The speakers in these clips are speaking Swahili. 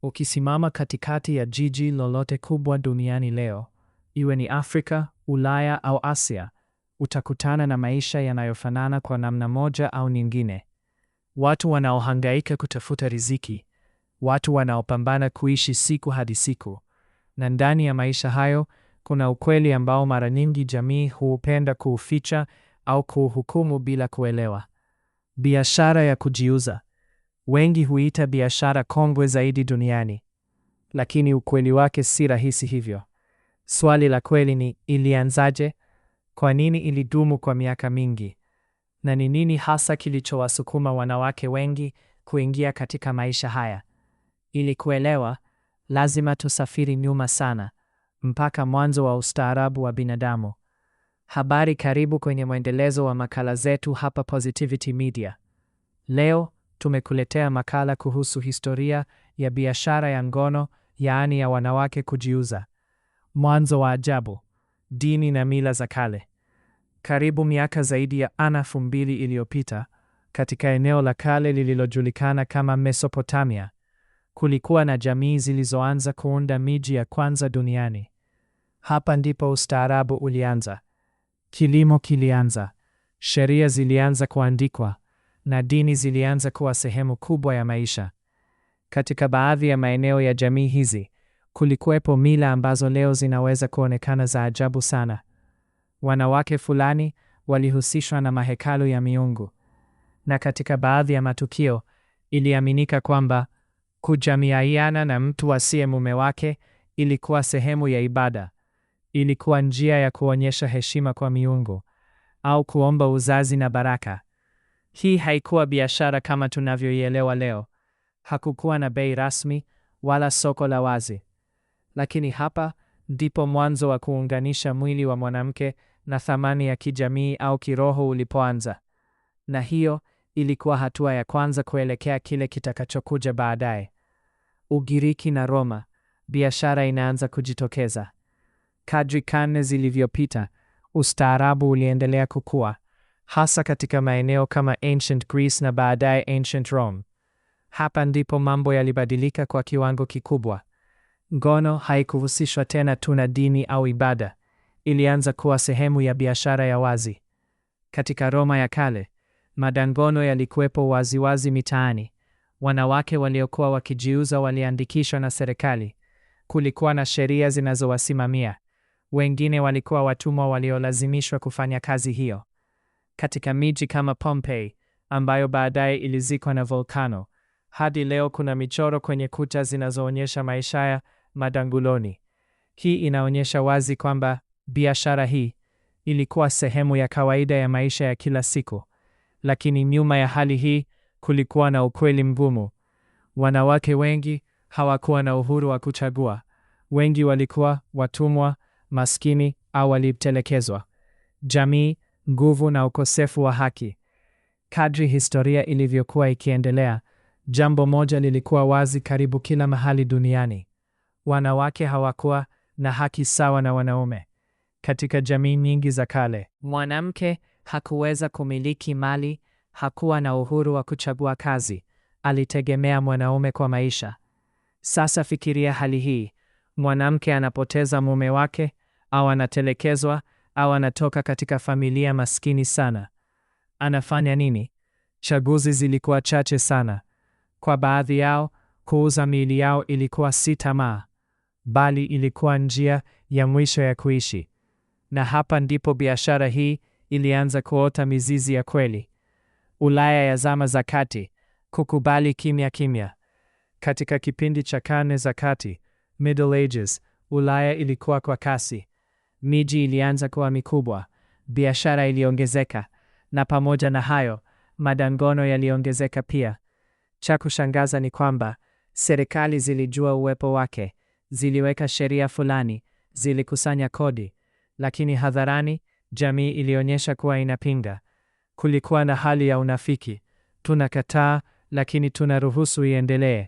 Ukisimama katikati ya jiji lolote kubwa duniani leo, iwe ni Afrika, Ulaya au Asia, utakutana na maisha yanayofanana kwa namna moja au nyingine. Watu wanaohangaika kutafuta riziki, watu wanaopambana kuishi siku hadi siku. Na ndani ya maisha hayo, kuna ukweli ambao mara nyingi jamii hupenda kuuficha au kuuhukumu bila kuelewa. Biashara ya kujiuza. Wengi huita biashara kongwe zaidi duniani. Lakini ukweli wake si rahisi hivyo. Swali la kweli ni, ilianzaje? Kwa nini ilidumu kwa miaka mingi? Na ni nini hasa kilichowasukuma wanawake wengi kuingia katika maisha haya? Ili kuelewa, lazima tusafiri nyuma sana, mpaka mwanzo wa ustaarabu wa binadamu. Habari, karibu kwenye mwendelezo wa makala zetu hapa Positivity Media. Leo tumekuletea makala kuhusu historia ya biashara ya ngono, yaani ya wanawake kujiuza. Mwanzo wa ajabu, dini na mila za kale. Karibu miaka zaidi ya 2000 iliyopita, katika eneo la kale lililojulikana kama Mesopotamia, kulikuwa na jamii zilizoanza kuunda miji ya kwanza duniani. Hapa ndipo ustaarabu ulianza. Kilimo kilianza, sheria zilianza kuandikwa, na dini zilianza kuwa sehemu kubwa ya maisha. Katika baadhi ya maeneo ya jamii hizi, kulikuwepo mila ambazo leo zinaweza kuonekana za ajabu sana. Wanawake fulani walihusishwa na mahekalu ya miungu. Na katika baadhi ya matukio, iliaminika kwamba kujamiiana na mtu asiye mume wake ilikuwa sehemu ya ibada. Ilikuwa njia ya kuonyesha heshima kwa miungu au kuomba uzazi na baraka. Hii haikuwa biashara kama tunavyoielewa leo. Hakukuwa na bei rasmi wala soko la wazi. Lakini hapa ndipo mwanzo wa kuunganisha mwili wa mwanamke na thamani ya kijamii au kiroho ulipoanza. Na hiyo ilikuwa hatua ya kwanza kuelekea kile kitakachokuja baadaye. Ugiriki na Roma, biashara inaanza kujitokeza. Kadri karne zilivyopita, ustaarabu uliendelea kukua, hasa katika maeneo kama Ancient Greece na baadaye Ancient Rome. Hapa ndipo mambo yalibadilika kwa kiwango kikubwa. Ngono haikuhusishwa tena tu na dini au ibada. Ilianza kuwa sehemu ya biashara ya wazi. Katika Roma ya kale, madangono yalikuwepo waziwazi mitaani. Wanawake waliokuwa wakijiuza waliandikishwa na serikali. Kulikuwa na sheria zinazowasimamia. Wengine walikuwa watumwa waliolazimishwa kufanya kazi hiyo. Katika miji kama Pompeii, ambayo baadaye ilizikwa na volkano, hadi leo kuna michoro kwenye kuta zinazoonyesha maisha ya madanguloni. Hii inaonyesha wazi kwamba biashara hii ilikuwa sehemu ya kawaida ya maisha ya kila siku. Lakini nyuma ya hali hii kulikuwa na ukweli mgumu. Wanawake wengi hawakuwa na uhuru wa kuchagua. Wengi walikuwa watumwa, maskini au walitelekezwa. Jamii, nguvu na ukosefu wa haki. Kadri historia ilivyokuwa ikiendelea, jambo moja lilikuwa wazi karibu kila mahali duniani. Wanawake hawakuwa na haki sawa na wanaume. Katika jamii nyingi za kale, mwanamke hakuweza kumiliki mali, hakuwa na uhuru wa kuchagua kazi, alitegemea mwanaume kwa maisha. Sasa fikiria hali hii, mwanamke anapoteza mume wake, au anatelekezwa, au anatoka katika familia maskini sana. Anafanya nini? Chaguzi zilikuwa chache sana. Kwa baadhi yao, kuuza miili yao ilikuwa si tamaa, bali ilikuwa njia ya mwisho ya kuishi. Na hapa ndipo biashara hii ilianza kuota mizizi ya kweli. Ulaya ya zama za kati, kukubali kimya kimya. Katika kipindi cha karne za kati, Middle Ages, Ulaya ilikuwa kwa kasi. Miji ilianza kuwa mikubwa, biashara iliongezeka, na pamoja na hayo, madangono yaliongezeka pia. Cha kushangaza ni kwamba serikali zilijua uwepo wake, ziliweka sheria fulani, zilikusanya kodi, lakini hadharani jamii ilionyesha kuwa inapinga. Kulikuwa na hali ya unafiki. Tunakataa, lakini tunaruhusu iendelee.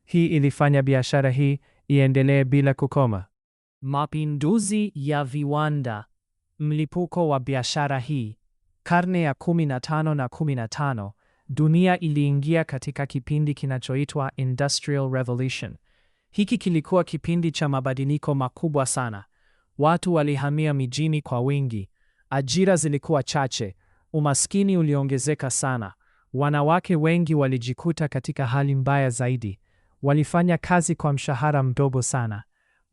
Hii ilifanya biashara hii iendelee bila kukoma. Mapinduzi ya viwanda. Mlipuko wa biashara hii. Karne ya 15 na 15, Dunia iliingia katika kipindi kinachoitwa Industrial Revolution. Hiki kilikuwa kipindi cha mabadiliko makubwa sana. Watu walihamia mijini kwa wingi. Ajira zilikuwa chache. Umaskini uliongezeka sana. Wanawake wengi walijikuta katika hali mbaya zaidi. Walifanya kazi kwa mshahara mdogo sana.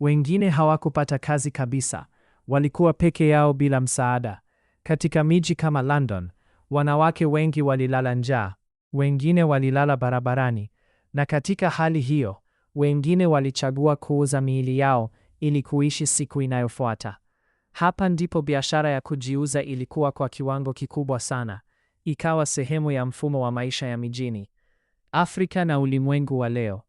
Wengine hawakupata kazi kabisa. Walikuwa peke yao bila msaada. Katika miji kama London, wanawake wengi walilala njaa. Wengine walilala barabarani. Na katika hali hiyo, wengine walichagua kuuza miili yao ili kuishi siku inayofuata. Hapa ndipo biashara ya kujiuza ilikuwa kwa kiwango kikubwa sana. Ikawa sehemu ya mfumo wa maisha ya mijini. Afrika na ulimwengu wa leo.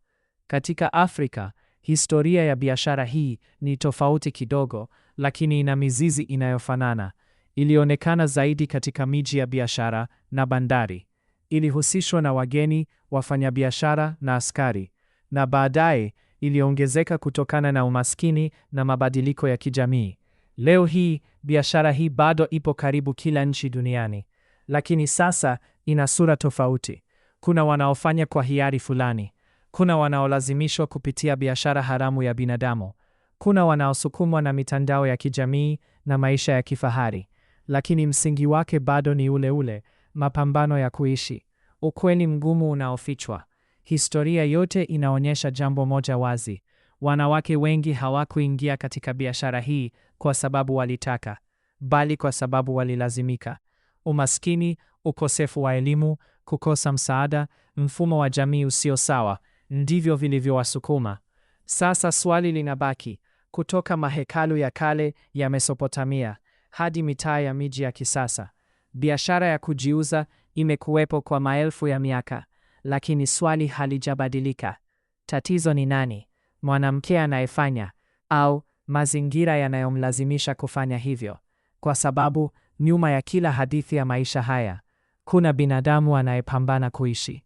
Katika Afrika, historia ya biashara hii ni tofauti kidogo, lakini ina mizizi inayofanana. Ilionekana zaidi katika miji ya biashara na bandari. Ilihusishwa na wageni, wafanyabiashara na askari. Na baadaye iliongezeka kutokana na umaskini na mabadiliko ya kijamii. Leo hii, biashara hii bado ipo karibu kila nchi duniani. Lakini sasa ina sura tofauti. Kuna wanaofanya kwa hiari fulani. Kuna wanaolazimishwa kupitia biashara haramu ya binadamu. Kuna wanaosukumwa na mitandao ya kijamii na maisha ya kifahari. Lakini msingi wake bado ni ule ule, mapambano ya kuishi. Ukweli mgumu unaofichwa. Historia yote inaonyesha jambo moja wazi. Wanawake wengi hawakuingia katika biashara hii kwa sababu walitaka, bali kwa sababu walilazimika. Umaskini, ukosefu wa elimu, kukosa msaada, mfumo wa jamii usio sawa, ndivyo vilivyowasukuma. Sasa swali linabaki, kutoka mahekalu ya kale ya Mesopotamia hadi mitaa ya miji ya kisasa. Biashara ya kujiuza imekuwepo kwa maelfu ya miaka, lakini swali halijabadilika. Tatizo ni nani? Mwanamke anayefanya au mazingira yanayomlazimisha kufanya hivyo? Kwa sababu nyuma ya kila hadithi ya maisha haya kuna binadamu anayepambana kuishi.